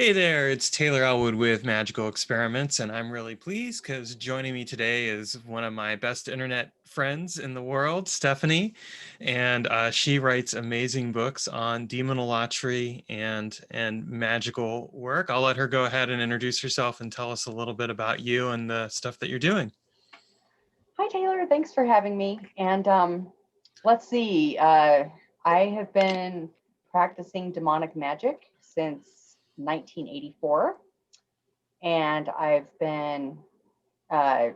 Hey there, it's Taylor Ellwood with Magical Experiments, and I'm really pleased because joining me today is one of my best internet friends in the world, Stephanie, and she writes amazing books on demonolatry and magical work. I'll let her go ahead and introduce herself and tell us a little bit about you and the stuff that you're doing. Hi, Taylor. Thanks for having me. And let's see. I have been practicing demonic magic since 1984, and I've been uh,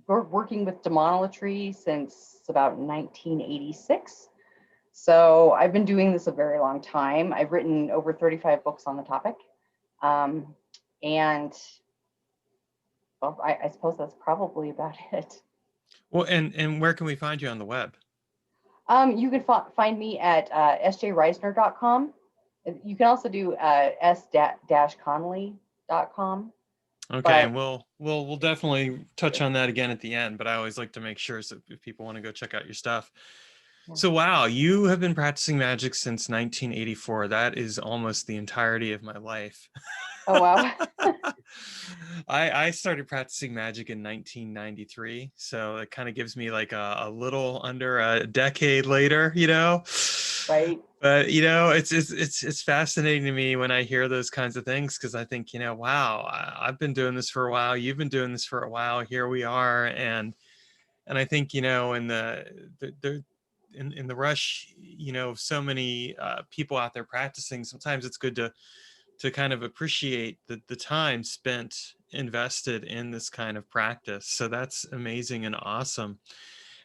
working with demonolatry since about 1986. So I've been doing this a very long time. I've written over 35 books on the topic. Um, and well, I suppose that's probably about it. Well, and where can we find you on the web? You can find me at sjreisner.com. You can also do s-connolly.com. Okay, But and we'll definitely touch on that again at the end, but I always like to make sure so if people want to go check out your stuff. yeah. So wow, you have been practicing magic since 1984. That is almost the entirety of my life. Oh, wow. I started practicing magic in 1993, so it kind of gives me like a little under a decade later. Right. But it's fascinating to me when I hear those kinds of things because I think, wow, I've been doing this for a while, you've been doing this for a while, here we are, and I think in the in the rush, so many people out there practicing. Sometimes it's good to kind of appreciate the time spent invested in this kind of practice. So that's amazing and awesome.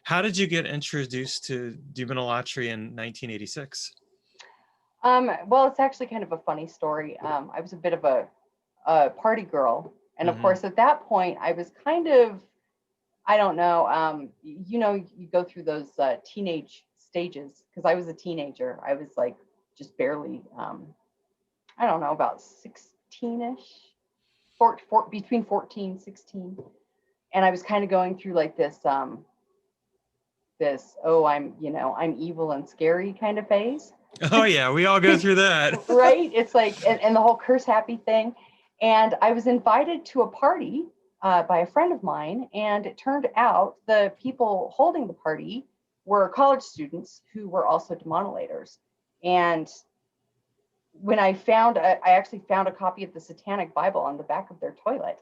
How did you get introduced to demonolatry in 1986? Well, it's actually kind of a funny story. I was a bit of a party girl. And of Hmm. course, at that point, I was kind of, I don't know, you go through those teenage stages because I was a teenager. I was like just barely, I don't know, about 16ish, between 14, 16. And I was kind of going through like this, oh, I'm evil and scary kind of phase. Oh yeah, we all go through that. Right? It's like, and the whole curse happy thing. And I was invited to a party by a friend of mine. And it turned out the people holding the party were college students who were also demonolators. And when I actually found a copy of the Satanic Bible on the back of their toilet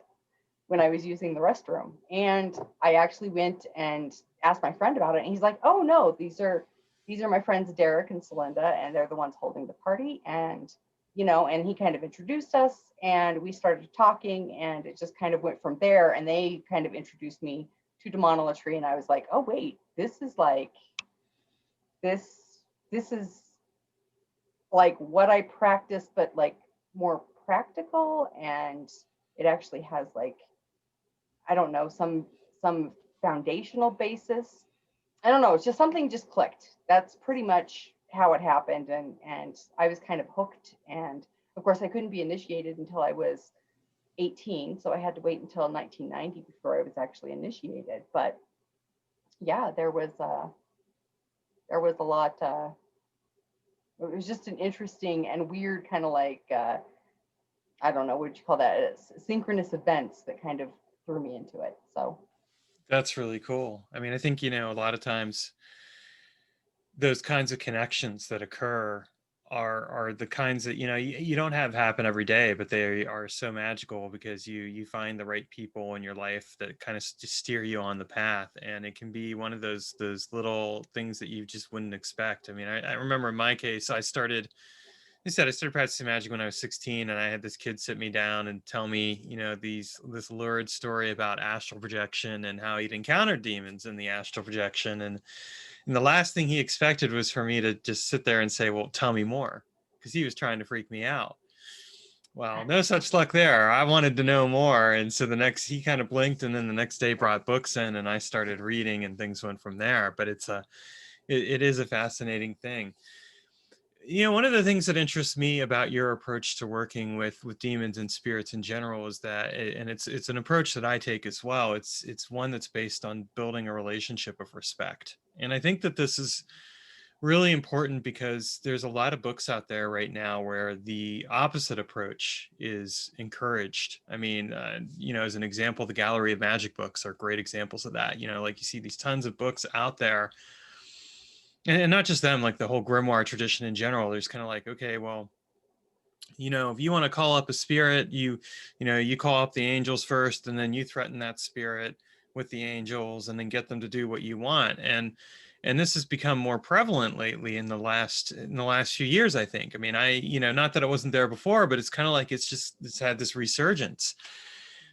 when I was using the restroom. And I actually went and asked my friend about it. And he's like, oh no, these are my friends Derek and Celinda, and they're the ones holding the party. And and he kind of introduced us and we started talking, and it just kind of went from there. And they kind of introduced me to demonolatry, and I was like, oh wait, this this is like what I practice, but like more practical, and it actually has like, I don't know, some foundational basis. I don't know. It's just something just clicked. That's pretty much how it happened, and I was kind of hooked. And of course, I couldn't be initiated until I was 18, so I had to wait until 1990 before I was actually initiated. But yeah, there was a lot. It was just an interesting and weird kind of like I don't know what you call that. It's synchronous events that kind of threw me into it. So That's really cool. I mean, I think, a lot of times those kinds of connections that occur are the kinds that you don't have happen every day, but they are so magical because you find the right people in your life that kind of steer you on the path, and it can be one of those little things that you just wouldn't expect. I mean, I remember in my case, I started practicing magic when I was 16, and I had this kid sit me down and tell me, this lurid story about astral projection and how he'd encountered demons in the astral projection. And the last thing he expected was for me to just sit there and say, well, tell me more, because he was trying to freak me out. Well, no such luck there. I wanted to know more. And so he kind of blinked, and then the next day brought books in, and I started reading, and things went from there. But it is a fascinating thing. One of the things that interests me about your approach to working with demons and spirits in general is that, and it's an approach that I take as well. It's one that's based on building a relationship of respect. And I think that this is really important because there's a lot of books out there right now where the opposite approach is encouraged. I mean, as an example, the Gallery of Magic books are great examples of that. Like you see these tons of books out there, and not just them, like the whole grimoire tradition in general. There's kind of like, okay, well, if you want to call up a spirit, you call up the angels first, and then you threaten that spirit with the angels, and then get them to do what you want. And this has become more prevalent lately in the last few years, I think. I mean, not that it wasn't there before, but it's kind of like it's had this resurgence.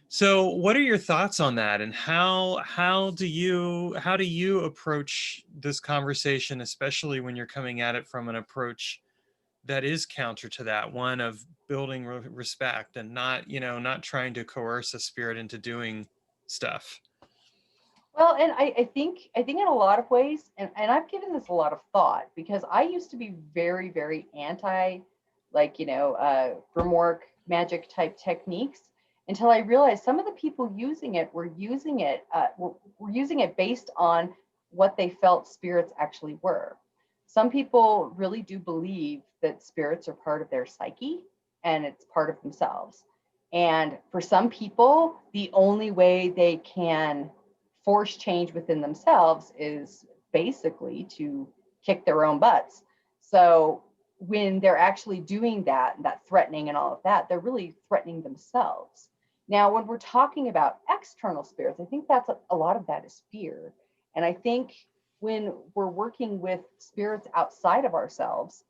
So, what are your thoughts on that, and how do you approach this conversation, especially when you're coming at it from an approach that is counter to that one of building respect and not trying to coerce a spirit into doing stuff? Well, and I think in a lot of ways, and I've given this a lot of thought because I used to be very, very anti, like, grimoire magic type techniques until I realized some of the people using it were using it based on what they felt spirits actually were. Some people really do believe that spirits are part of their psyche and it's part of themselves. And for some people, the only way they can force change within themselves is basically to kick their own butts. So when they're actually doing that threatening and all of that, they're really threatening themselves. Now, when we're talking about external spirits, I think that's a lot of that is fear. And I think when we're working with spirits outside of ourselves,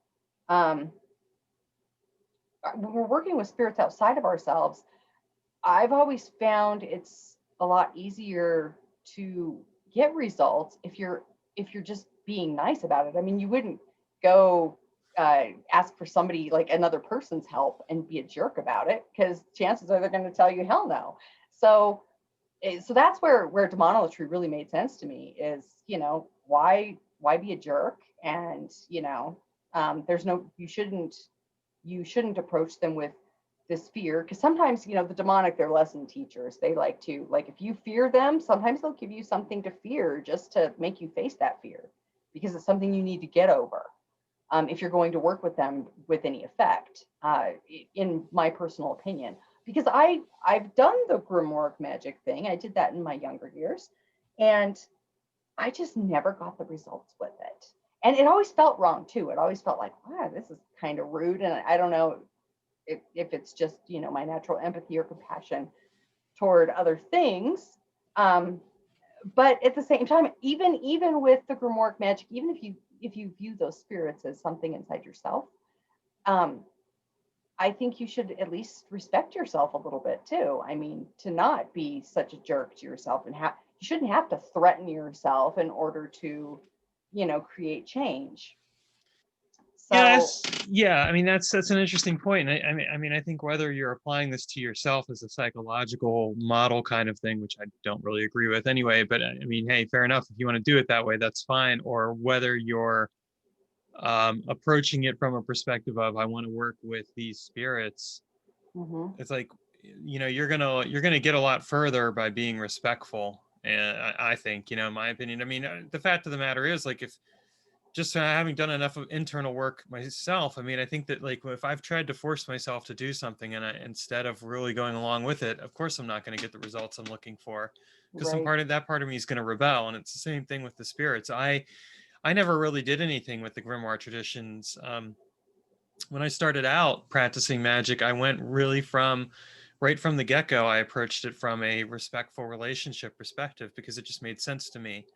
um, when we're working with spirits outside of ourselves, I've always found it's a lot easier to get results if you're just being nice about it. I mean, you wouldn't go ask for somebody like another person's help and be a jerk about it because chances are they're going to tell you hell no. So so that's where demonolatry really made sense to me. Is why be a jerk? And there's no you shouldn't approach them with this fear, because sometimes the demonic, they're lesson teachers. They like to, like, if you fear them, sometimes they'll give you something to fear just to make you face that fear, because it's something you need to get over, if you're going to work with them with any effect, in my personal opinion. Because I've done the grimoire magic thing. I did that in my younger years, and I just never got the results with it. And it always felt wrong too. It always felt like, wow, this is kind of rude. And I don't know if it's just my natural empathy or compassion toward other things. Um, but at the same time, even with the grimoire magic, even if you view those spirits as something inside yourself, um, I think you should at least respect yourself a little bit too. I mean, to not be such a jerk to yourself, and you shouldn't have to threaten yourself in order to, create change. So, Yeah. I mean, that's an interesting point. I think whether you're applying this to yourself as a psychological model kind of thing, which I don't really agree with anyway, but I mean, hey, fair enough. If you want to do it that way, that's fine. Or whether you're approaching it from a perspective of, I want to work with these spirits. mhm, It's like, you're gonna get a lot further by being respectful. And I think, in my opinion, I mean, the fact of the matter is, like, if just having done enough of internal work myself, I mean, I think that, like, if I've tried to force myself to do something, and instead of really going along with it, of course I'm not going to get the results I'm looking for, because some right. part of that part of me is going to rebel. And it's the same thing with the spirits. I never really did anything with the grimoire traditions. When I started out practicing magic, I went really from right from the get-go. I approached it from a respectful relationship perspective because it just made sense to me.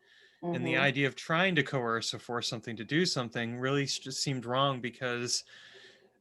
And the Mhm. idea of trying to coerce or force something to do something really just seemed wrong, because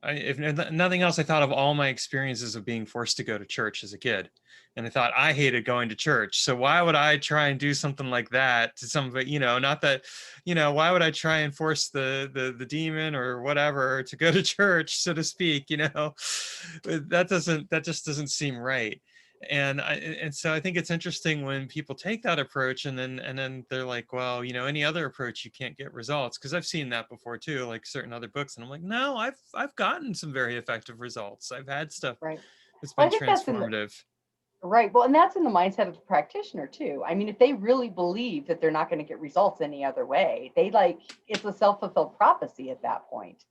if nothing else, I thought of all my experiences of being forced to go to church as a kid. And I thought I hated going to church. So why would I try and do something like that to somebody, not that, why would I try and force the demon or whatever to go to church, so to speak, that just doesn't seem right. And so I think it's interesting when people take that approach, and then they're like, well, any other approach you can't get results, because I've seen that before too, like certain other books, and I'm like, no, I've gotten some very effective results. I've had stuff Right. that's Well, I been think that's in the transformative. Right. Well, and that's in the mindset of the practitioner too. I mean, if they really believe that they're not going to get results any other way, they like it's a self-fulfilled prophecy at that point.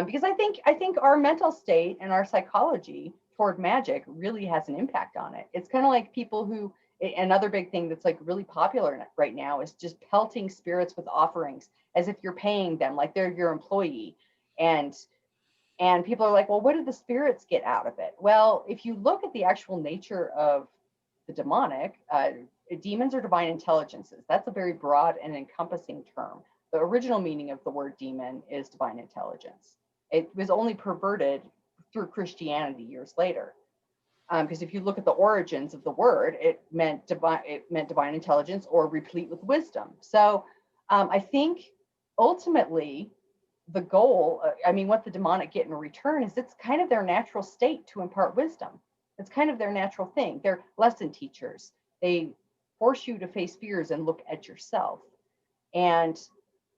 Because I think our mental state and our psychology toward magic really has an impact on it. It's kind of like people who another big thing that's like really popular right now is just pelting spirits with offerings as if you're paying them like they're your employee. And people are like, well, what did the spirits get out of it? Well, if you look at the actual nature of the demonic, demons are divine intelligences. That's a very broad and encompassing term. The original meaning of the word demon is divine intelligence. It was only perverted through Christianity years later. Because if you look at the origins of the word, it meant divine intelligence or replete with wisdom. So I think ultimately the goal, I mean, what the demonic get in return is it's kind of their natural state to impart wisdom. It's kind of their natural thing. They're lesson teachers. They force you to face fears and look at yourself. And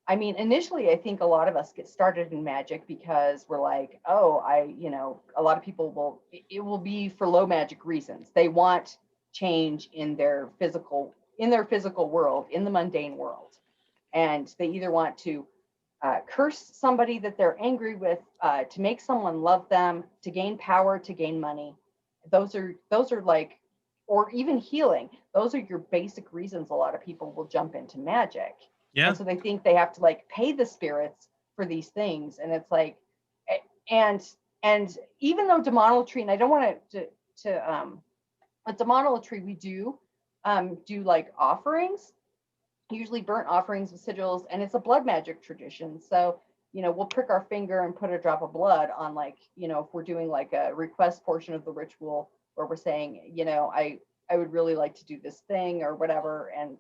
I mean, initially, I think a lot of us get started in magic because we're like, oh, a lot of people it will be for low magic reasons. They want change in their physical world, in the mundane world. And they either want to curse somebody that they're angry with, to make someone love them, to gain power, to gain money. Those are like, or even healing. Those are your basic reasons a lot of people will jump into magic. And Yeah. so they think they have to like pay the spirits for these things. And it's like, and even though demonolatry, and I don't want to with demonolatry, we do like offerings, usually burnt offerings with sigils, and it's a blood magic tradition. So, we'll prick our finger and put a drop of blood on, like, if we're doing like a request portion of the ritual where we're saying, I would really like to do this thing or whatever, and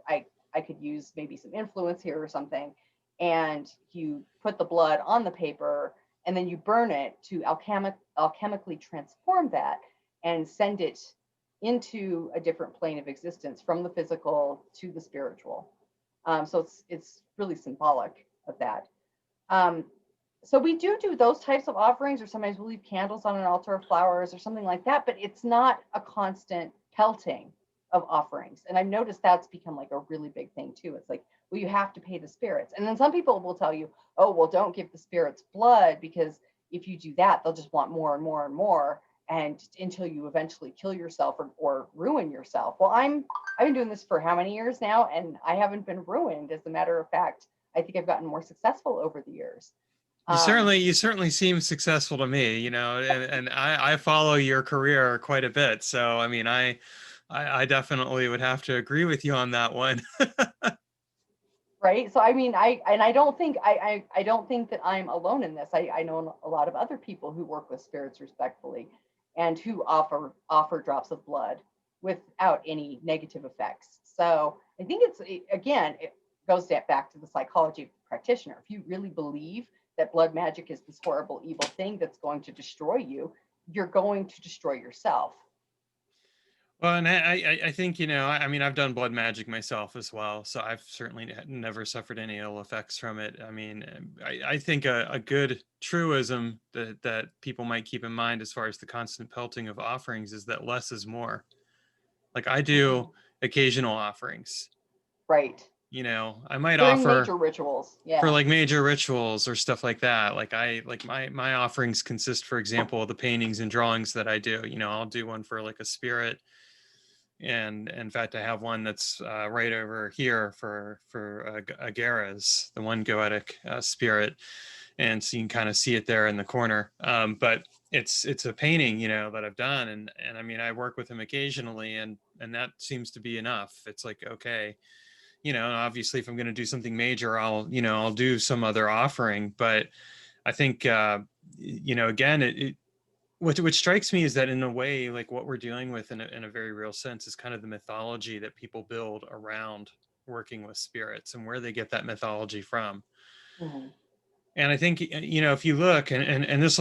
I could use maybe some influence here or something. And you put the blood on the paper and then you burn it to alchemically transform that and send it into a different plane of existence from the physical to the spiritual. So it's really symbolic of that. Um, so we do those types of offerings, or sometimes we'll leave candles on an altar of flowers or something like that, but it's not a constant pelting of offerings. And I've noticed that's become like a really big thing too. It's like, well, you have to pay the spirits. And then some people will tell you, oh, well, don't give the spirits blood, because if you do that, they'll just want more and more and more, and until you eventually kill yourself or ruin yourself. Well, I've been doing this for how many years now, and I haven't been ruined. As a matter of fact, I think I've gotten more successful over the years. You certainly seem successful to me, and I follow your career quite a bit. So I mean, I definitely would have to agree with you on that one. Right. So I mean, I don't think I don't think that I'm alone in this. I know a lot of other people who work with spirits respectfully and who offer drops of blood without any negative effects. So I think again, it goes back to the psychology of the practitioner. If you really believe that blood magic is this horrible evil thing that's going to destroy you, you're going to destroy yourself. Well, and I think, I mean, I've done blood magic myself as well, so I've certainly never suffered any ill effects from it. I mean, I think a good truism that people might keep in mind as far as the constant pelting of offerings is that less is more. Like I do Mhm. occasional offerings, Right. I might During offer major rituals. for Yeah. like major rituals or stuff like that. Like my offerings consist, for example, of the paintings and drawings that I do. I'll do one for like a spirit, and in fact I have one that's right over here for Agara's, the one goetic spirit, and so you can kind of see it there in the corner. But it's a painting, that I've done, and I mean I work with him occasionally, and that seems to be enough. It's like, okay, obviously if I'm going to do something major, I'll do some other offering. But I think again, what strikes me is that in a way, like what we're dealing with in a very real sense is kind of the mythology that people build around working with spirits and where they get that mythology from. Mhm. And I think, if you look, and this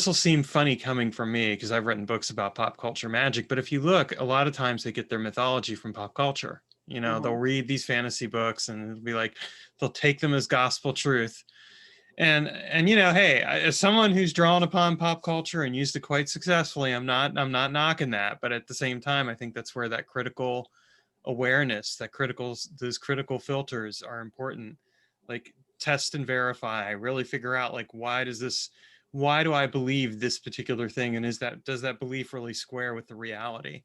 will seem funny coming from me because I've written books about pop culture magic, but if you look, a lot of times they get their mythology from pop culture. They'll Mhm. read these fantasy books and it'll be like they'll take them as gospel truth, And you know, hey, as someone who's drawn upon pop culture and used it quite successfully, I'm not knocking that, but at the same time, I think that's where that critical awareness, those critical filters are important. Like, test and verify, really figure out, like, why do I believe this particular thing, and does that belief really square with the reality?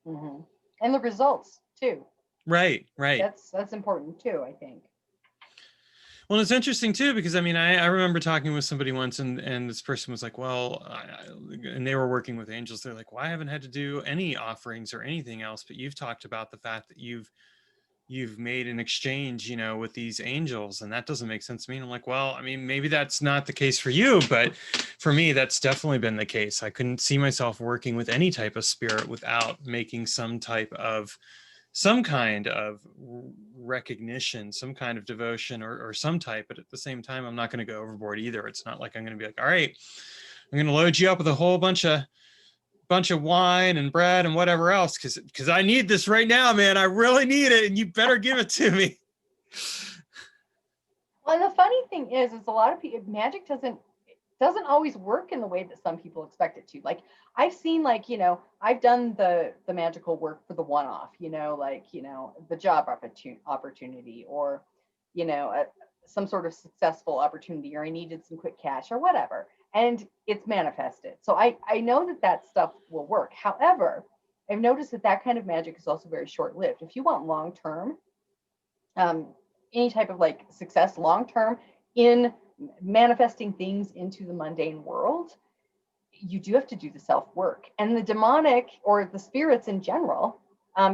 Hmm. And the results too. Right. That's important too, I think. Well, it's interesting too, because I mean, I remember talking with somebody once, and this person was like, well, and they were working with angels. They're like, well, I haven't had to do any offerings or anything else, but you've talked about the fact that you've made an exchange, you know, with these angels, and that doesn't make sense to me. And I'm like, well, I mean, maybe that's not the case for you, but for me, that's definitely been the case. I couldn't see myself working with any type of spirit without making some kind of recognition, some kind of devotion, or some type. But at the same time, I'm not going to go overboard either. It's not like I'm going to be like, all right, I'm going to load you up with a whole bunch of wine and bread and whatever else, because I need this right now, man. I really need it, and you better give it to me. Well, and the funny thing is a lot of people, magic doesn't always work in the way that some people expect it to. Like, I've seen, like, I've done the magical work for the one off, like, the job opportunity, or some sort of successful opportunity, or I needed some quick cash or whatever, and it's manifested. So I know that stuff will work. However, I've noticed that kind of magic is also very short lived. If you want long term, um, any type of like success long term in manifesting things into the mundane world, you do have to do the self work. And the demonic, or the spirits in general,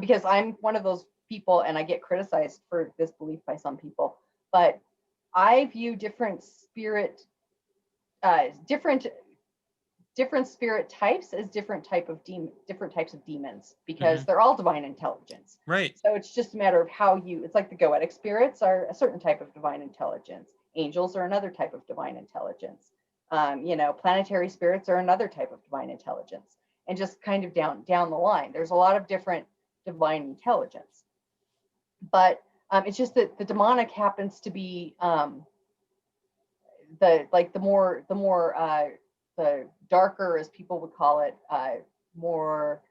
because I'm one of those people, and I get criticized for this belief by some people, but I view different spirit types as different types of demons, because Mhm. they're all divine intelligence. Right. So it's just a matter of how it's like the goetic spirits are a certain type of divine intelligence. Angels are another type of divine intelligence. Planetary spirits are another type of divine intelligence, and just kind of down the line. There's a lot of different divine intelligence, but it's just that the demonic happens to be the darker, as people would call it, more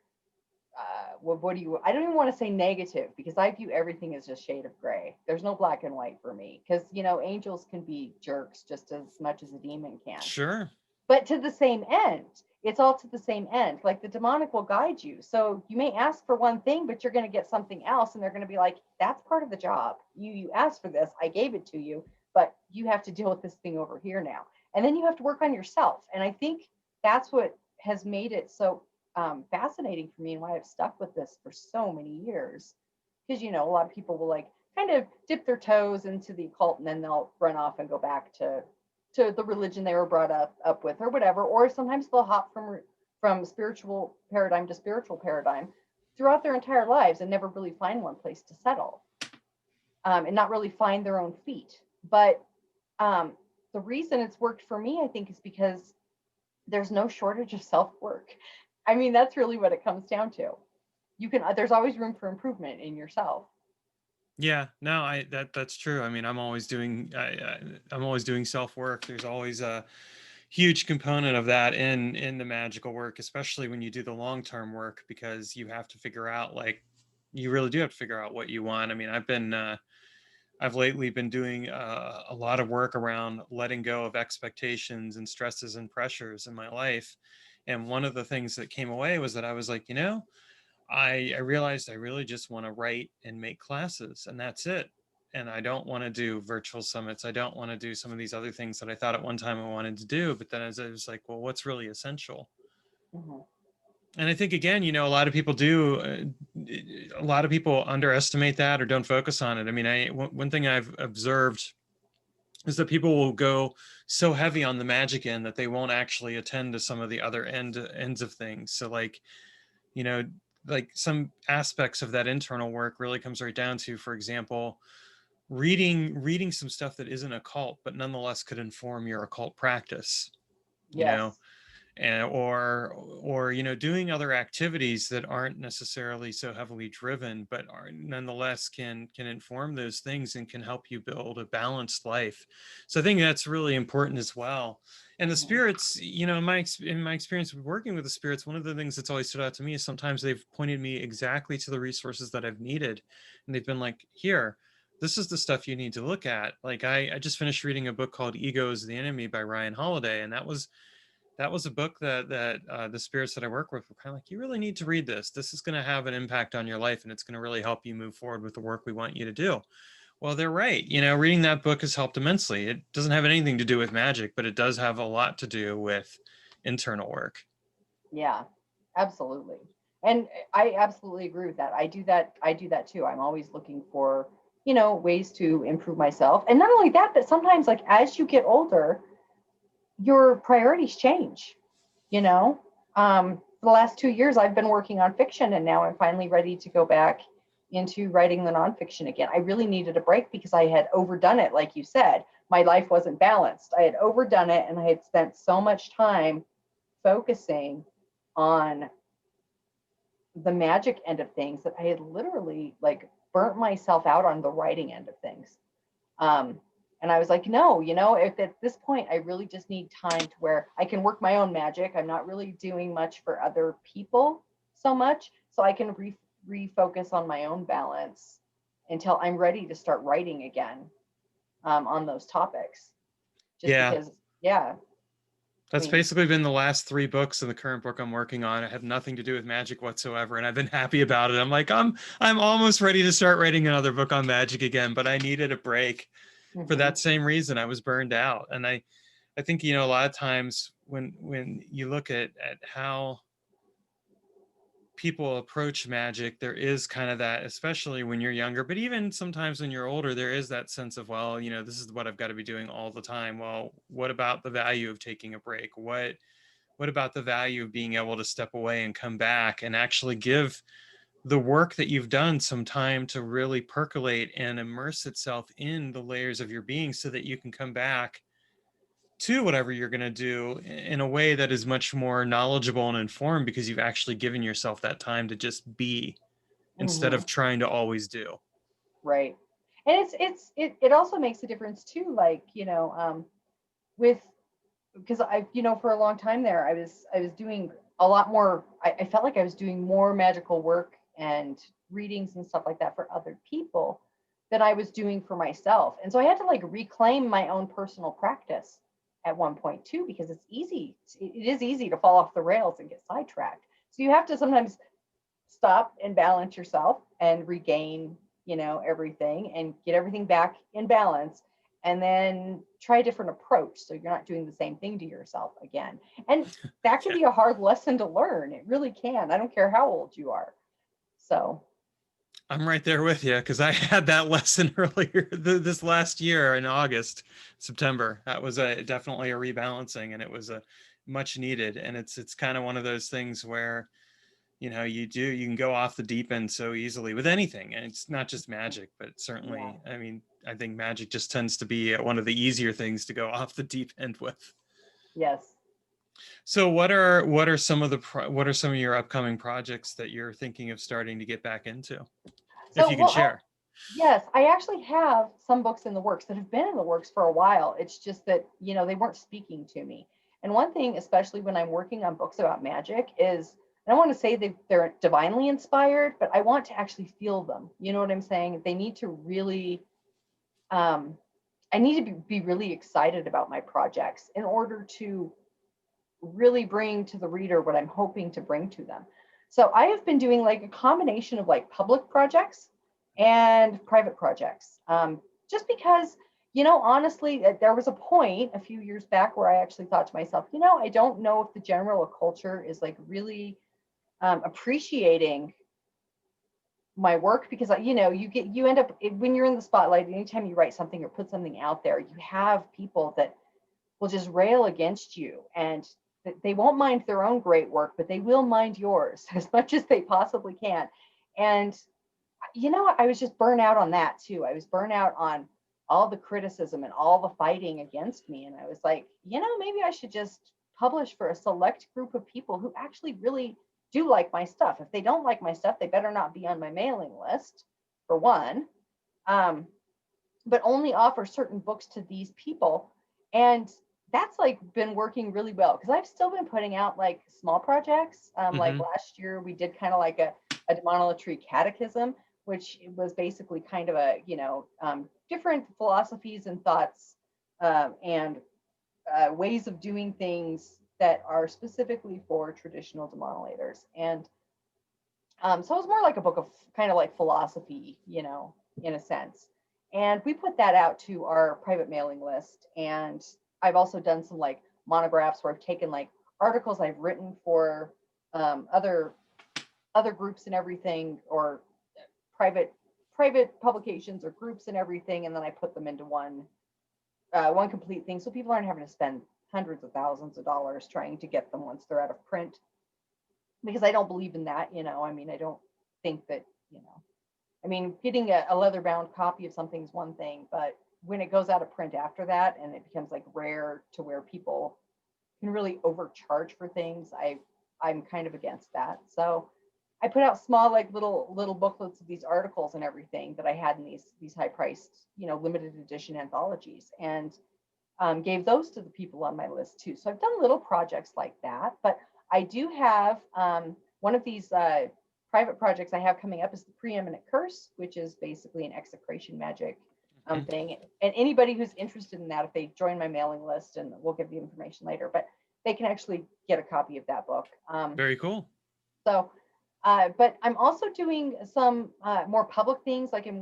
what do you I don't even want to say negative, because I view everything as just shade of gray. There's no black and white for me, because angels can be jerks just as much as a demon can, Sure. but to the same end. It's all to the same end. Like, the demonic will guide you, so you may ask for one thing, but you're going to get something else, and they're going to be like, that's part of the job. You asked for this, I gave it to you, but you have to deal with this thing over here now. And then you have to work on yourself. And I think that's what has made it so fascinating for me, and why I've stuck with this for so many years. Because a lot of people will, like, kind of dip their toes into the occult, and then they'll run off and go back to the religion they were brought up with, or whatever. Or sometimes they'll hop from spiritual paradigm to spiritual paradigm throughout their entire lives, and never really find one place to settle, and not really find their own feet. But the reason it's worked for me, I think, is because there's no shortage of self work. I mean, that's really what it comes down to. There's always room for improvement in yourself. Yeah, no, that's true. I mean, I'm always doing self work. There's always a huge component of that in the magical work, especially when you do the long term work, because you have to figure out, like, you really do have to figure out what you want. I mean, I've lately been doing a lot of work around letting go of expectations and stresses and pressures in my life. And one of the things that came away was that I was like, I realized I really just want to write and make classes, and that's it. And I don't want to do virtual summits. I don't want to do some of these other things that I thought at one time I wanted to do. But then as I was like, well, what's really essential? Mm-hmm. And I think, again, a lot of people a lot of people underestimate that or don't focus on it. I mean, one thing I've observed is that people will go so heavy on the magic end that they won't actually attend to some of the other ends of things. So, like, you know, like, some aspects of that internal work really comes right down to, for example, reading some stuff that isn't occult, but nonetheless could inform your occult practice, you know, Yes. and or you know, doing other activities that aren't necessarily so heavily driven, but are nonetheless can inform those things and can help you build a balanced life. So I think that's really important as well. And the Mhm. spirits, you know, in my experience with working with the spirits, one of the things that's always stood out to me is sometimes they've pointed me exactly to the resources that I've needed, and they've been like, here, this is the stuff you need to look at. Like I just finished reading a book called Ego is the Enemy by Ryan Holiday, and that was a book that the spirits that I work with were kind of like, you really need to read this. This is going to have an impact on your life, and it's going to really help you move forward with the work we want you to do. Well, they're right. You know, reading that book has helped immensely. It doesn't have anything to do with magic, but it does have a lot to do with internal work. Yeah, absolutely. And I absolutely agree with that. I do that. I do that too. I'm always looking for, ways to improve myself. And not only that, but sometimes like as you get older, your priorities change, you know. For the last 2 years, I've been working on fiction, and now I'm finally ready to go back into writing the nonfiction again. I really needed a break because I had overdone it, like you said. My life wasn't balanced. I had overdone it, and I had spent so much time focusing on the magic end of things that I had literally like burnt myself out on the writing end of things. Um, and I was like, no, if at this point I really just need time to where I can work my own magic. I'm not really doing much for other people so much. So I can refocus on my own balance until I'm ready to start writing again, on those topics. Just Yeah, because, yeah, I that's mean, basically been the last three books of the current book I'm working on. I have nothing to do with magic whatsoever, and I've been happy about it. I'm like, I'm almost ready to start writing another book on magic again, but I needed a break for mhm, that same reason. I was burned out, and I think, you know, a lot of times when you look at how people approach magic, there is kind of that, especially when you're younger, but even sometimes when you're older, there is that sense of, well, you know, this is what I've got to be doing all the time. Well, what about the value of taking a break? What about the value of being able to step away and come back and actually give the work that you've done some time to really percolate and immerse itself in the layers of your being so that you can come back to whatever you're going to do in a way that is much more knowledgeable and informed because you've actually given yourself that time to just be instead mhm, of trying to always do. right. And it also makes a difference too, like, with because for a long time there, I was doing a lot more. I felt like I was doing more magical work and readings and stuff like that for other people than I was doing for myself. And so I had to like reclaim my own personal practice at one point too, because it is easy to fall off the rails and get sidetracked. So you have to sometimes stop and balance yourself and regain, everything and get everything back in balance, and then try a different approach so you're not doing the same thing to yourself again. And that can Yeah, be a hard lesson to learn. It really can. I don't care how old you are. So, I'm right there with you because I had that lesson earlier this last year in August, September. That was definitely a rebalancing, and it was a much needed. And it's kind of one of those things where, you know, you can go off the deep end so easily with anything, and it's not just magic, but yeah. certainly, I mean, I think magic just tends to be one of the easier things to go off the deep end with. Yes. So what are some of what are some of your upcoming projects that you're thinking of starting to get back into, if So, you can well, share? yes, I actually have some books in the works that have been in the works for a while. It's just that, they weren't speaking to me. And one thing, especially when I'm working on books about magic, is I don't want to say they're divinely inspired, but I want to actually feel them. You know what I'm saying? They need to really, um, I need to be really excited about my projects in order to really bring to the reader what I'm hoping to bring to them. So I have been doing like a combination of like public projects and private projects. Just because, honestly, there was a point a few years back where I actually thought to myself, I don't know if the general culture is like really appreciating my work, because you end up when you're in the spotlight. Anytime you write something or put something out there, you have people that will just rail against you, and they won't mind their own great work, but they will mind yours as much as they possibly can. And I was just burnt out on that too. I was burnt out on all the criticism and all the fighting against me, and I was like, maybe I should just publish for a select group of people who actually really do like my stuff. If they don't like my stuff, they better not be on my mailing list, for one. But only offer certain books to these people. And that's like been working really well because I've still been putting out like small projects. Like Hmm. last year, we did kind of like a demonolatry catechism, which was basically kind of a, different philosophies and thoughts and ways of doing things that are specifically for traditional demonolators. And so it was more like a book of kind of like philosophy, in a sense. And we put that out to our private mailing list. And I've also done some like monographs where I've taken like articles I've written for other groups and everything, or private private publications or groups and everything, and then I put them into one complete thing, so people aren't having to spend hundreds of thousands of dollars trying to get them once they're out of print, because I don't believe in that. I mean, I don't think that, I mean, getting a leather bound copy of something is one thing, but when it goes out of print after that and it becomes like rare to where people can really overcharge for things, I'm kind of against that. So I put out small, like little booklets of these articles and everything that I had in these high priced, limited edition anthologies, and gave those to the people on my list too. So I've done little projects like that, but I do have one of these private projects I have coming up is the Preeminent Curse, which is basically an execration magic thing. And anybody who's interested in that, if they join my mailing list, and we'll give the information later, but they can actually get a copy of that book. Very cool. So, but I'm also doing some more public things. Like I'm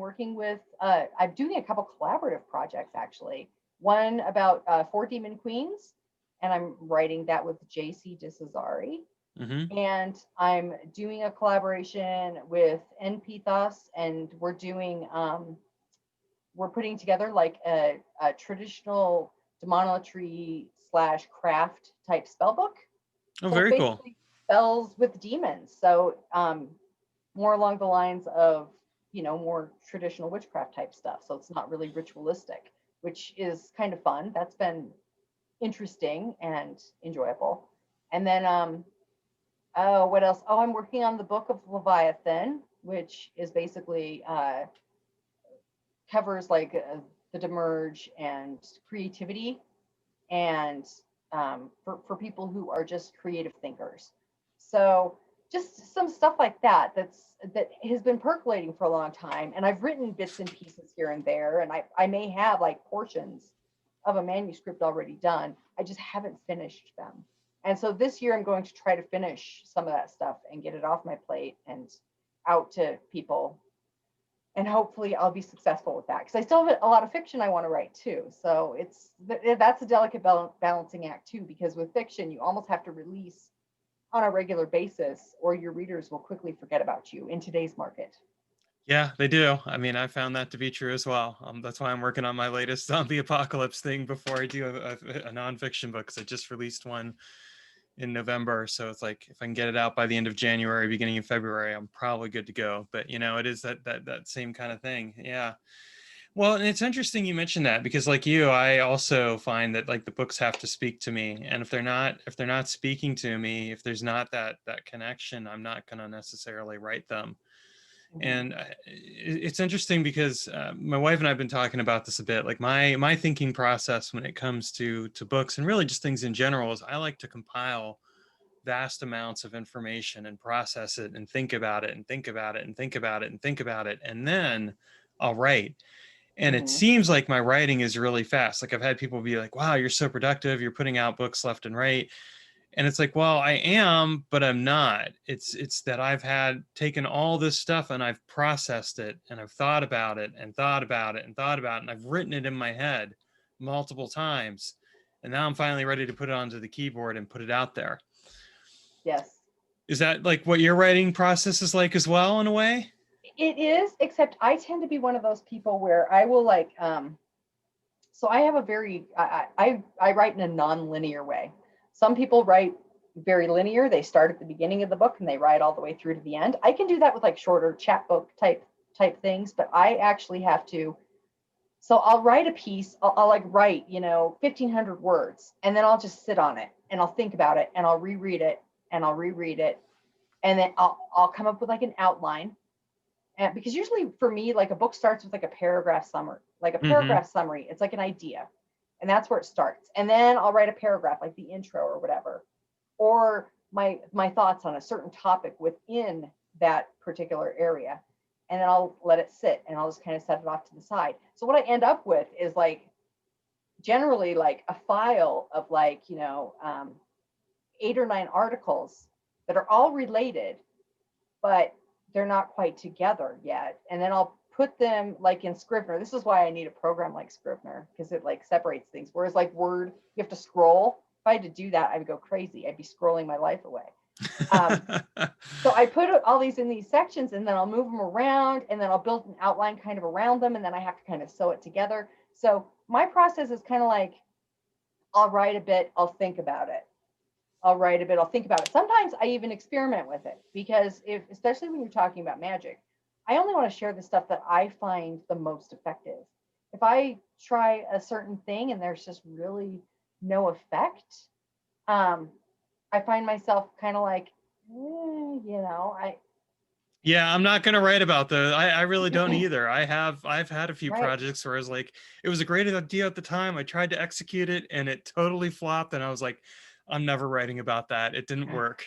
doing a couple collaborative projects actually. One about 4 Demon Queens, and I'm writing that with JC DeCesare. Hmm. And I'm doing a collaboration with NPthos, and we're putting together like a traditional demonolatry / craft type spell book. Oh, So it's very cool. basically spells with demons. So more along the lines of, more traditional witchcraft type stuff. So it's not really ritualistic, which is kind of fun. That's been interesting and enjoyable. And then, oh, what else? Oh, I'm working on the Book of Leviathan, which is basically covers like the demerge and creativity, and for people who are just creative thinkers. So just some stuff like that has been percolating for a long time, and I've written bits and pieces here and there, and I may have like portions of a manuscript already done. I just haven't finished them. And so this year I'm going to try to finish some of that stuff and get it off my plate and out to people, and hopefully I'll be successful with that, because I still have a lot of fiction I want to write too. So that's a delicate balancing act too, because with fiction you almost have to release on a regular basis or your readers will quickly forget about you in today's market. Yeah, they do. I mean, I found that to be true as well. That's why I'm working on my latest zombie apocalypse thing before I do a nonfiction book, because I just released one in November. So it's like if I can get it out by the end of January, beginning of February, I'm probably good to go. But it is that same kind of thing. Yeah. Well, and it's interesting you mentioned that, because like you, I also find that like the books have to speak to me. And if they're not speaking to me, if there's not that connection, I'm not going to necessarily write them. Mm-hmm. And it's interesting because my wife and I've been talking about this a bit. Like my thinking process when it comes to books and really just things in general is I like to compile vast amounts of information and process it and think about it and think about it and think about it and think about it, and then I'll write. And it Mm-hmm. seems like my writing is really fast. Like I've had people be like, "Wow, you're so productive. You're putting out books left and right." And it's like, well, I am, but I'm not. It's that I've had taken all this stuff and I've processed it and I've thought about it and thought about it and thought about it, and I've written it in my head multiple times, and now I'm finally ready to put it onto the keyboard and put it out there. Yes. Is that like what your writing process is like as well, in a way? It is, except I tend to be one of those people where I will like so I have a very I write in a non-linear way. Some people write very linear. They start at the beginning of the book and they write all the way through to the end. I can do that with like shorter chapbook type things, but I actually have to So I'll write a piece, I'll like write, 1,500 words, and then I'll just sit on it and I'll think about it and I'll reread it and I'll reread it. And then I'll come up with like an outline. And because usually for me, like a book starts with like a paragraph summary, Mm-hmm. It's like an idea. And that's where it starts. And then I'll write a paragraph, like the intro or whatever, or my thoughts on a certain topic within that particular area. And then I'll let it sit and I'll just kind of set it off to the side. So what I end up with is like generally like a file of like, 8 or 9 articles that are all related, but they're not quite together yet. And then I'll put them like in Scrivener. This is why I need a program like Scrivener, because it like separates things. Whereas like Word, you have to scroll. If I had to do that, I would go crazy. I'd be scrolling my life away. Um, so I put all these in these sections and then I'll move them around and then I'll build an outline kind of around them and then I have to kind of sew it together. So my process is kind of like I'll write a bit, I'll think about it. I'll write a bit, I'll think about it. Sometimes I even experiment with it because especially when you're talking about magic, I only want to share the stuff that I find the most effective. If I try a certain thing and there's just really no effect, um, I find myself kind of like, I Yeah, I'm not gonna write about the. I really don't either. I've had a few right. projects where I was like, it was a great idea at the time. I tried to execute it and it totally flopped. And I was like, I'm never writing about that. It didn't work.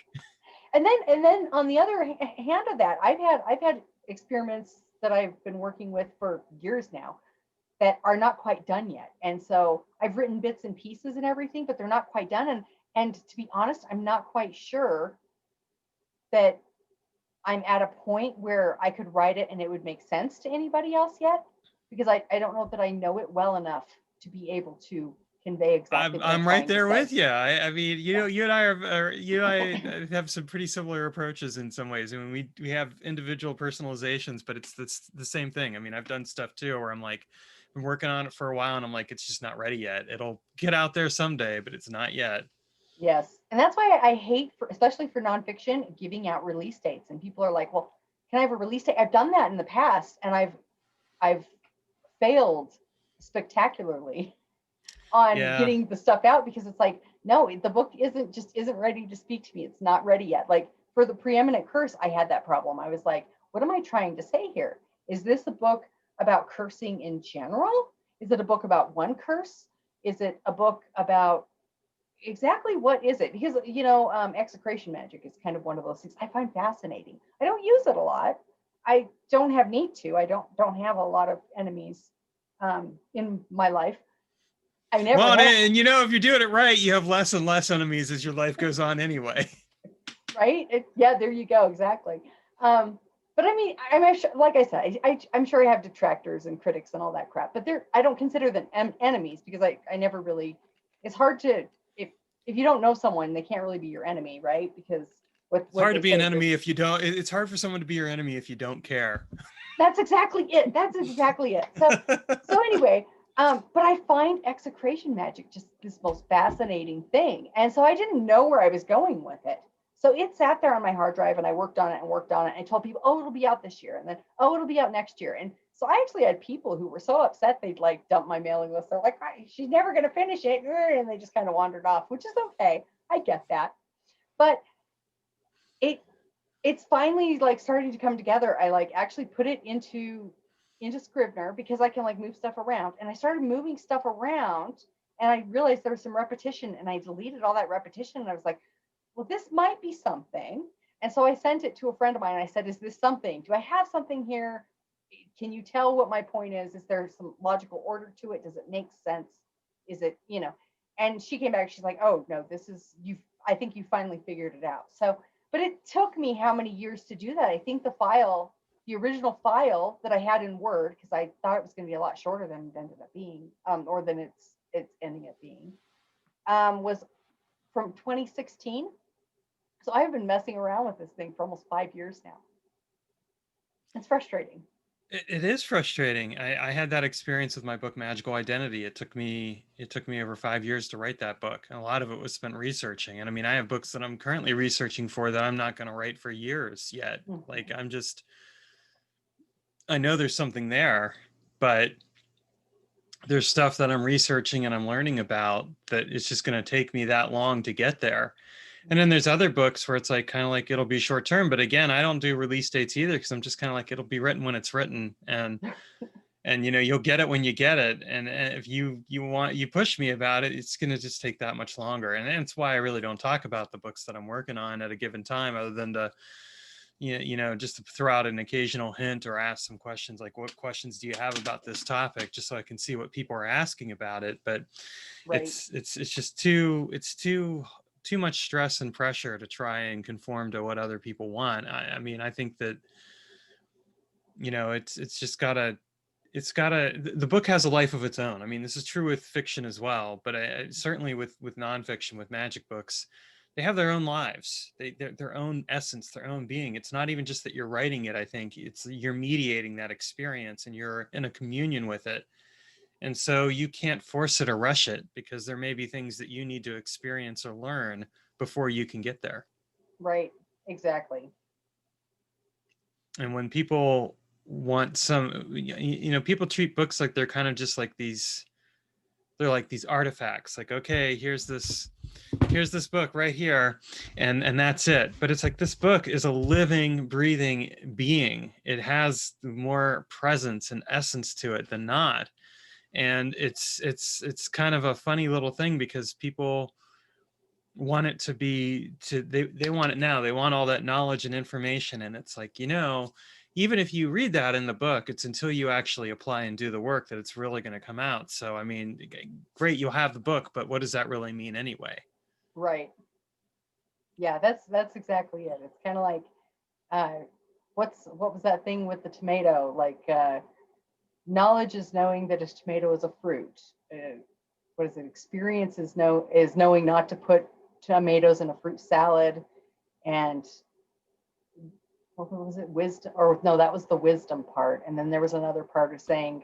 And then on the other hand of that, I've had experiments that I've been working with for years now that are not quite done yet. And so I've written bits and pieces and everything, but they're not quite done. And to be honest, I'm not quite sure that I'm at a point where I could write it and it would make sense to anybody else yet, because I don't know that I know it well enough to be able to convey exactly what I'm I'm right trying to there say. with you. I mean, Yeah. you and I you and I have some pretty similar approaches in some ways. I mean, we have individual personalizations, but it's the same thing. I mean, I've done stuff too where I'm like, been working on it for a while, and I'm like, it's just not ready yet. It'll get out there someday, but it's not yet. Yes. And that's why I hate, especially for nonfiction, giving out release dates. And people are like, well, can I have a release date? I've done that in the past and I've failed spectacularly on Yeah. getting the stuff out because it's like, no, the book isn't ready to speak to me. It's not ready yet. Like for the preeminent curse, I had that problem. I was like, what am I trying to say here? Is this a book about cursing in general? Is it a book about one curse? Is it a book about exactly what is it? Because execration magic is kind of one of those things I find fascinating. I don't use it a lot. I don't have need to. I don't have a lot of enemies in my life. I never Well, have. and you know, if you're doing it right, you have less and less enemies as your life goes on anyway. Right? Yeah, there you go. Exactly. But I mean, I'm sure, like I said, I'm sure I have detractors and critics and all that crap, but I don't consider them enemies because I never really, it's hard to, if you don't know someone, they can't really be your enemy, right? Because It's what hard to they be an say, there's, enemy if you don't. It's hard for someone to be your enemy if you don't care. that's exactly it. That's exactly it. So anyway, but I find execration magic just this most fascinating thing. And so I didn't know where I was going with it. So it sat there on my hard drive and I worked on it and worked on it. And I told people, oh, it'll be out this year. And then, oh, it'll be out next year. And so I actually had people who were so upset they'd like dump my mailing list. They're like, she's never going to finish it. And they just kind of wandered off, which is okay. I get that. But it it's finally like starting to come together. I like actually put it into Scrivener because I can like move stuff around. And I started moving stuff around and I realized there was some repetition and I deleted all that repetition and I was like, well, this might be something. And so I sent it to a friend of mine and I said, is this something? Do I have something here? Can you tell what my point is? Is there some logical order to it? Does it make sense? Is it, and she came back, she's like, oh no, this is you, I think you finally figured it out. So, but it took me how many years to do that? I think the original file that I had in Word, because I thought it was going to be a lot shorter than it ended up being, or than it's ending up being, was from 2016. So I've been messing around with this thing for almost 5 years now. It's frustrating. It is frustrating. I had that experience with my book Magical Identity. It took me over 5 years to write that book. And a lot of it was spent researching. And I mean, I have books that I'm currently researching for that I'm not going to write for years yet. Like Mm-hmm. I know there's something there, but there's stuff that I'm researching and I'm learning about that it's just going to take me that long to get there. And then there's other books where it's like kind of like it'll be short term, but again, I don't do release dates either because I'm just kind of like it'll be written when it's written, and you'll get it when you get it. And if you push me about it, it's going to just take that much longer. And that's why I really don't talk about the books that I'm working on at a given time, other than to just to throw out an occasional hint or ask some questions like, what questions do you have about this topic, just so I can see what people are asking about it. But Right. it's just too much stress and pressure to try and conform to what other people want. I mean, I think that it's just gotta the book has a life of its own. I mean, this is true with fiction as well, but certainly with nonfiction, with magic books, they have their own lives, their own essence, their own being. It's not even just that you're writing it. I think it's you're mediating that experience and you're in a communion with it. And so you can't force it or rush it, because there may be things that you need to experience or learn before you can get there. Right. Exactly. And when people want people treat books like they're kind of just like they're like these artifacts, like, okay, here's this book right here, and that's it. But it's like, this book is a living, breathing being. It has more presence and essence to it than not. And it's kind of a funny little thing, because people want it to be they want it now. They want all that knowledge and information, and it's like, even if you read that in the book, it's until you actually apply and do the work that it's really going to come out. So I mean, great, you'll have the book, but what does that really mean anyway? Right. Yeah, that's exactly it. It's kind of like uh what was that thing with the tomato? Like knowledge is knowing that a tomato is a fruit. What is it? Experience is knowing not to put tomatoes in a fruit salad. And what was it? Wisdom, or no, that was the wisdom part. And then there was another part of saying,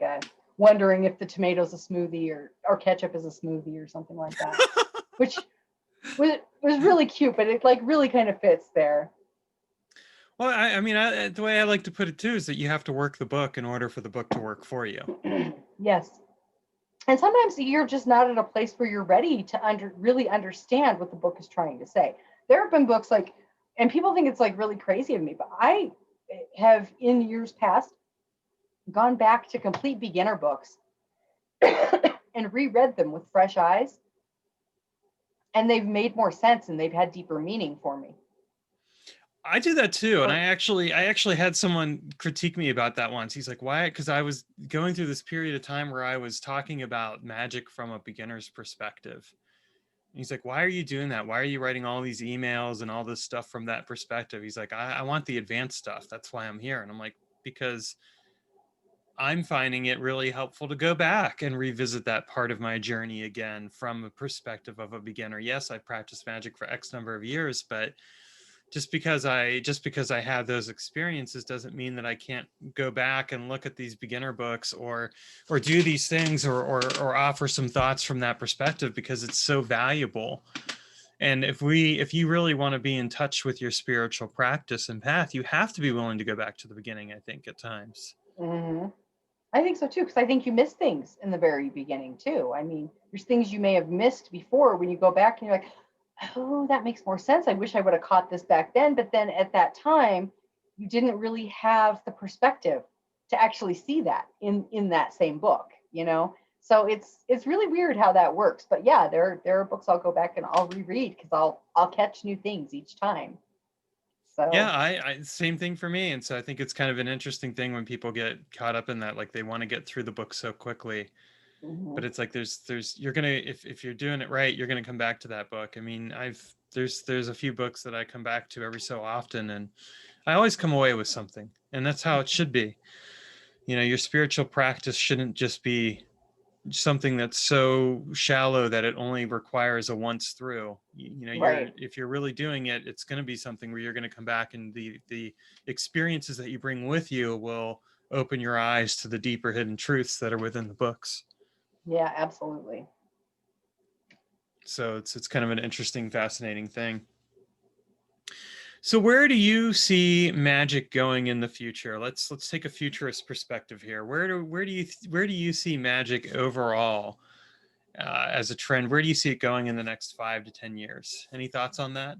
wondering if the tomato's a smoothie, or ketchup is a smoothie or something like that, which was really cute, but it like really kind of fits there. Well, I mean, the way I like to put it too is that you have to work the book in order for the book to work for you. Yes. And sometimes you're just not at a place where you're ready to really understand what the book is trying to say. There have been books like, and people think it's like really crazy of me, but I have in years past gone back to complete beginner books and reread them with fresh eyes, and they've made more sense and they've had deeper meaning for me. I do that too, and Or, I actually had someone critique me about that once. He's like, "Why?" Because I was going through this period of time where I was talking about magic from a beginner's perspective. And he's like, "Why are you doing that? Why are you writing all these emails and all this stuff from that perspective?" He's like, I want the advanced stuff. That's why I'm here." And I'm like, "Because I'm finding it really helpful to go back and revisit that part of my journey again from a perspective of a beginner. Yes, I practiced magic for X number of years, but just because I had those experiences doesn't mean that I can't go back and look at these beginner books, or do these things, or offer some thoughts from that perspective, because it's so valuable. And if you really want to be in touch with your spiritual practice and path, you have to be willing to go back to the beginning, I think, at times. mhm. I think so too, because I think you miss things in the very beginning too. I mean, there's things you may have missed before when you go back and you're like, oh, that makes more sense. I wish I would have caught this back then. But then at that time, you didn't really have the perspective to actually see that in that same book. So it's really weird how that works. But yeah, there are books I'll go back and I'll reread because I'll catch new things each time. Yeah, So I same thing for me. And so I think it's kind of an interesting thing when people get caught up in that, like they want to get through the book so quickly. But mhm. it's like there's you're gonna, if you're doing it right, you're gonna come back to that book. I mean, there's a few books that I come back to every so often, and I always come away with something. And that's how it should be. Your spiritual practice shouldn't just be something that's so shallow that it only requires a once through. You're Right. if you're really doing it, it's going to be something where you're going to come back, and the experiences that you bring with you will open your eyes to the deeper hidden truths that are within the books. Yeah, absolutely. So it's kind of an interesting, fascinating thing. So where do you see magic going in the future? Let's take a futurist perspective here. Where do you see magic overall as a trend? Where do you see it going in the next 5 to 10 years? Any thoughts on that?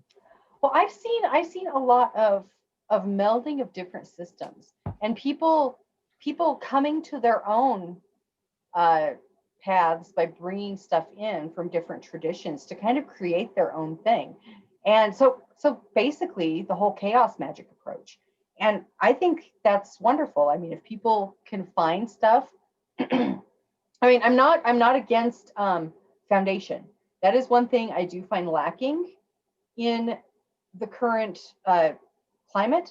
Well, I've seen a lot of melding of different systems, and people coming to their own uh, paths by bringing stuff in from different traditions to kind of create their own thing. And so basically the whole chaos magic approach. And I think that's wonderful. I mean, if people can find stuff, I mean, I'm not against foundation. That is one thing I do find lacking in the current climate.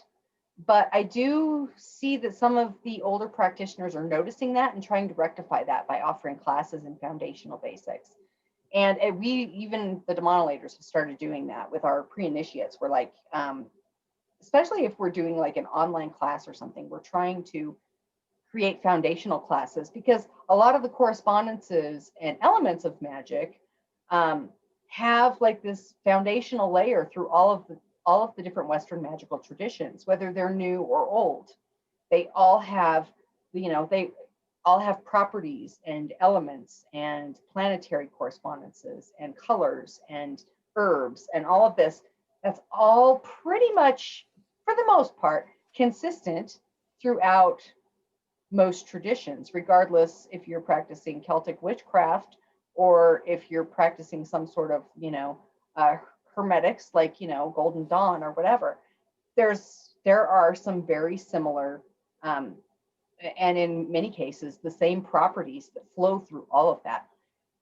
But I do see that some of the older practitioners are noticing that and trying to rectify that by offering classes in foundational basics. And we, even the demonolators, have started doing that with our pre-initiates. We're like, especially if we're doing like an online class or something, we're trying to create foundational classes, because a lot of the correspondences and elements of magic have like this foundational layer through all of the different Western magical traditions, whether they're new or old. They all have, they all have properties and elements and planetary correspondences and colors and herbs and all of this. That's all pretty much, for the most part, consistent throughout most traditions, regardless if you're practicing Celtic witchcraft or if you're practicing some sort of, uh, hermetics like, Golden Dawn or whatever. There are some very similar, um, and in many cases, the same properties that flow through all of that.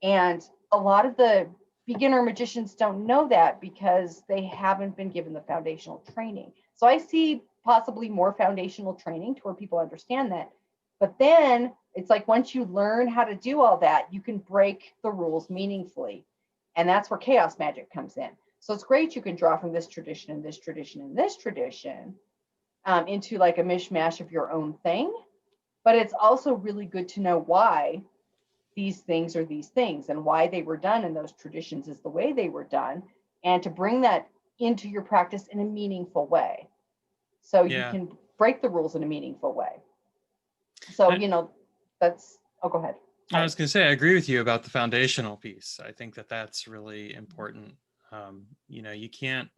And a lot of the beginner magicians don't know that because they haven't been given the foundational training. So I see possibly more foundational training to where people understand that. But then it's like once you learn how to do all that, you can break the rules meaningfully. And that's where chaos magic comes in. So it's great you can draw from this tradition and this tradition and this tradition into like a mishmash of your own thing. But it's also really good to know why these things are these things and why they were done in those traditions is the way they were done, and to bring that into your practice in a meaningful way. So you Yeah. can break the rules in a meaningful way. So, And that's, oh, go ahead. I Hi. was going to say, I agree with you about the foundational piece. I think that that's really important. You can't,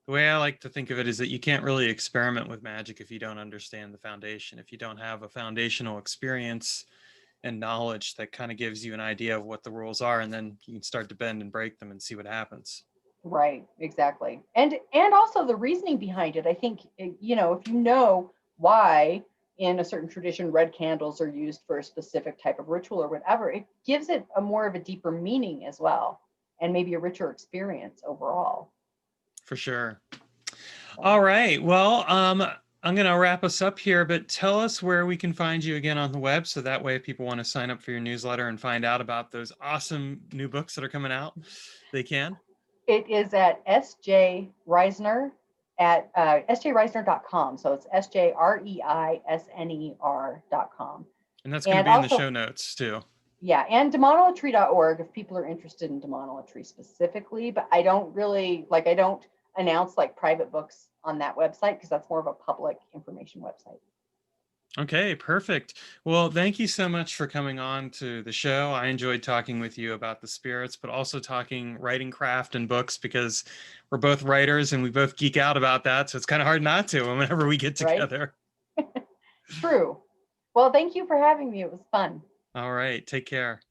the way I like to think of it is that you can't really experiment with magic if you don't understand the foundation. If you don't have a foundational experience and knowledge that kind of gives you an idea of what the rules are, and then you can start to bend and break them and see what happens. Right, exactly. And also the reasoning behind it. I think, if you know why in a certain tradition red candles are used for a specific type of ritual or whatever, it gives it a more of a deeper meaning as well, and maybe a richer experience overall. For sure. So All right. Well, I'm going to wrap us up here, but tell us where we can find you again on the web. So that way, if people want to sign up for your newsletter and find out about those awesome new books that are coming out, they can. it is at SJ Reisner at sjreisner.com. So it's SJREISNER.com. And that's going to And be in the also, show notes too. yeah, and demonolatry.org if people are interested in demonolatry specifically. But I don't announce like private books on that website because that's more of a public information website. Okay, perfect. Well, thank you so much for coming on to the show. I enjoyed talking with you about the spirits, but also talking writing craft and books, because we're both writers and we both geek out about that. So it's kind of hard not to whenever we get Right? together. True. Well, thank you for having me. It was fun. All right, take care.